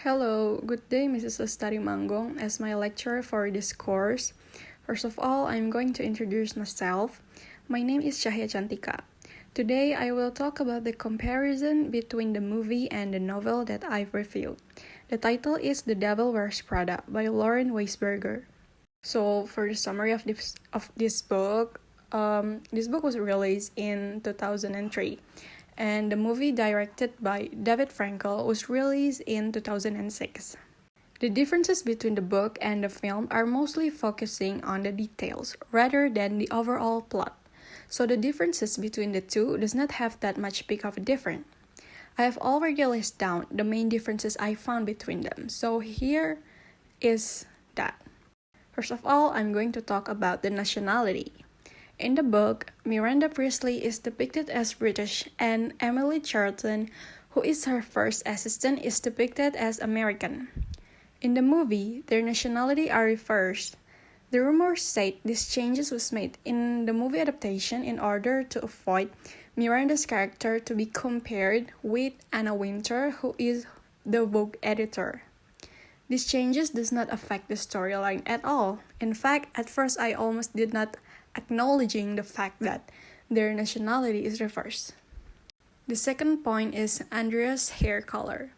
Hello, good day, Mrs. Lestari Manggong, as my lecturer for this course. First of all, I'm going to introduce myself. My name is Cahya Cantika. Today, I will talk about the comparison between the movie and the novel that I've reviewed. The title is The Devil Wears Prada by Lauren Weisberger. So, for the summary of this book was released in 2003. And the movie, directed by David Frankel, was released in 2006. The differences between the book and the film are mostly focusing on the details rather than the overall plot. So the differences between the two does not have that much big of a difference. I have already listed down the main differences I found between them. So here is that. First of all, I'm going to talk about the nationality. In the book, Miranda Priestley is depicted as British and Emily Charlton, who is her first assistant, is depicted as American. In the movie, their nationality are reversed. The rumors say this changes was made in the movie adaptation in order to avoid Miranda's character to be compared with Anna Wintour, who is the Vogue editor. These changes does not affect the storyline at all. In fact, at first I almost did not acknowledging the fact that their nationality is reversed. The second point is Andrea's hair color.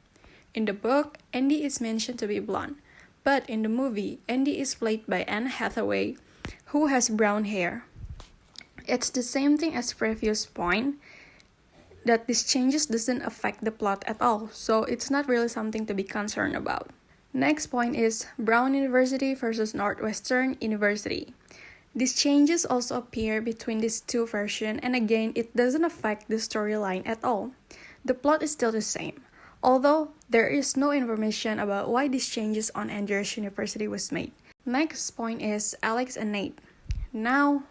In the book, Andy is mentioned to be blonde, but in the movie, Andy is played by Anne Hathaway, who has brown hair. It's the same thing as previous point, that these changes doesn't affect the plot at all, so it's not really something to be concerned about. Next point is Brown University versus Northwestern University. These changes also appear between these two versions, and again, it doesn't affect the storyline at all. The plot is still the same, although there is no information about why these changes on Andrews University was made. Next point is Alex and Nate. Now,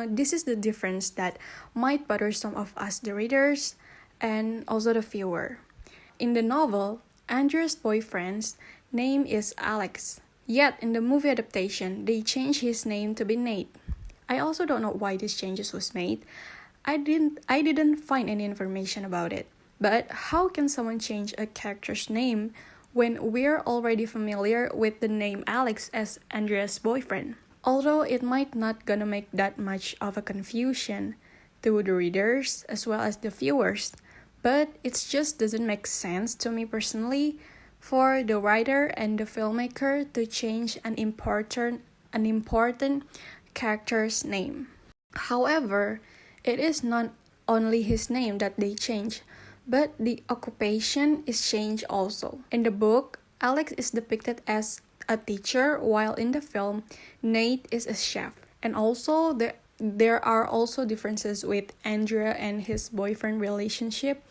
this is the difference that might bother some of us, the readers, and also the viewer. In the novel, Andrew's boyfriend's name is Alex. Yet, in the movie adaptation, they changed his name to be Nate. I also don't know why this changes was made. I didn't find any information about it. But how can someone change a character's name when we're already familiar with the name Alex as Andrea's boyfriend? Although it might not gonna make that much of a confusion to the readers as well as the viewers, but it just doesn't make sense to me personally for the writer and the filmmaker to change an important character's name. However, it is not only his name that they change, but the occupation is changed also. In the book, Alex is depicted as a teacher, while in the film, Nate is a chef. And also, there are also differences with Andrea and his boyfriend relationship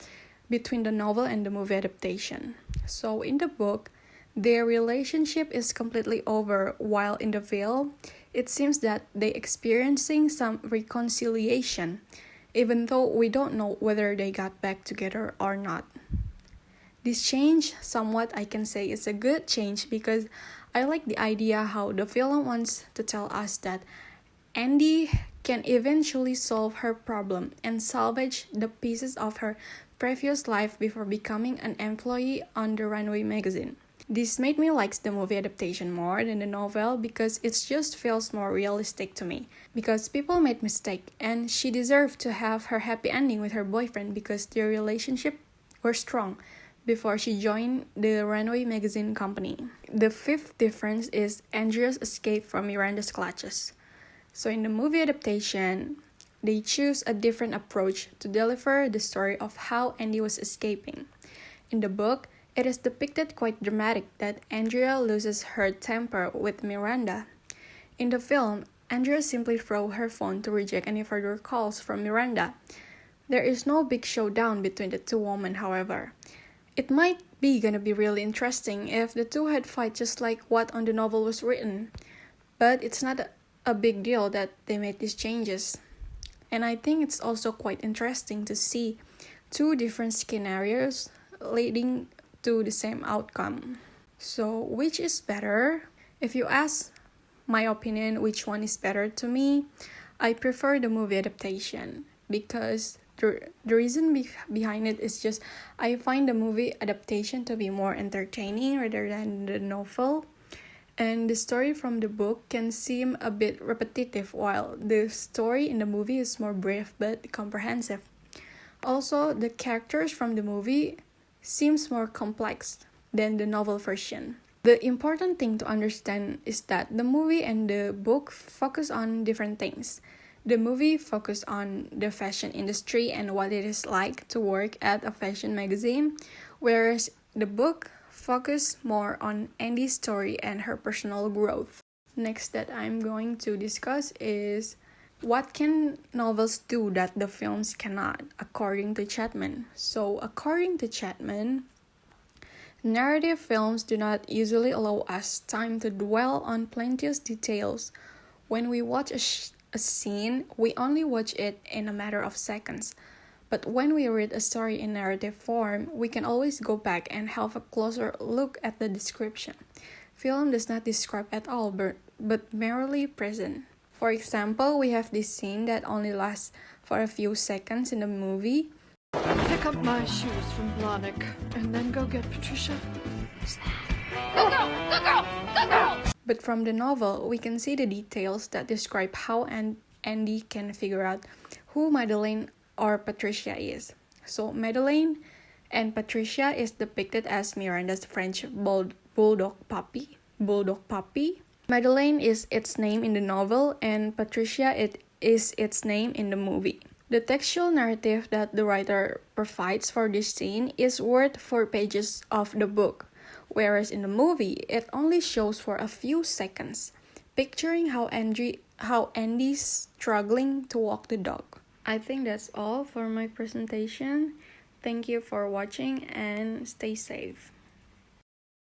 between the novel and the movie adaptation. So in the book, their relationship is completely over, while in the film, it seems that they experiencing some reconciliation, even though we don't know whether they got back together or not. This change, somewhat I can say is a good change because I like the idea how the film wants to tell us that Andy can eventually solve her problem and salvage the pieces of her previous life before becoming an employee on the Runway magazine. This made me like the movie adaptation more than the novel because it just feels more realistic to me. Because people made mistakes and she deserved to have her happy ending with her boyfriend because their relationship were strong before she joined the Runway magazine company. The fifth difference is Andrea's escape from Miranda's clutches. So in the movie adaptation, they choose a different approach to deliver the story of how Andy was escaping. In the book, it is depicted quite dramatic that Andrea loses her temper with Miranda. In the film, Andrea simply throws her phone to reject any further calls from Miranda. There is no big showdown between the two women, however. It might be gonna be really interesting if the two had fight just like what on the novel was written. But it's not a big deal that they made these changes. And I think it's also quite interesting to see two different scenarios leading to the same outcome. So, which is better? If you ask my opinion, which one is better to me, I prefer the movie adaptation because The reason behind it is just I find the movie adaptation to be more entertaining rather than the novel. And the story from the book can seem a bit repetitive, while the story in the movie is more brief but comprehensive. Also, the characters from the movie seems more complex than the novel version. The important thing to understand is that the movie and the book focus on different things. The movie focused on the fashion industry and what it is like to work at a fashion magazine, whereas the book focused more on Andy's story and her personal growth. Next that I'm going to discuss is what can novels do that the films cannot, according to Chapman. So, according to Chapman, narrative films do not usually allow us time to dwell on plenteous details. When we watch a scene, we only watch it in a matter of seconds. But when we read a story in narrative form, we can always go back and have a closer look at the description. Film does not describe at all, but merely present. For example, we have this scene that only lasts for a few seconds in the movie. Pick up my shoes from Blahnik and then go get Patricia. Go girl! Go girl! Go girl! But from the novel, we can see the details that describe how Andy can figure out who Madeleine or Patricia is. So Madeleine and Patricia is depicted as Miranda's French bulldog puppy. Madeleine is its name in the novel, and Patricia is its name in the movie. The textual narrative that the writer provides for this scene is worth 4 pages of the book, whereas in the movie, it only shows for a few seconds, picturing how Andy's struggling to walk the dog. I think that's all for my presentation. Thank you for watching and stay safe.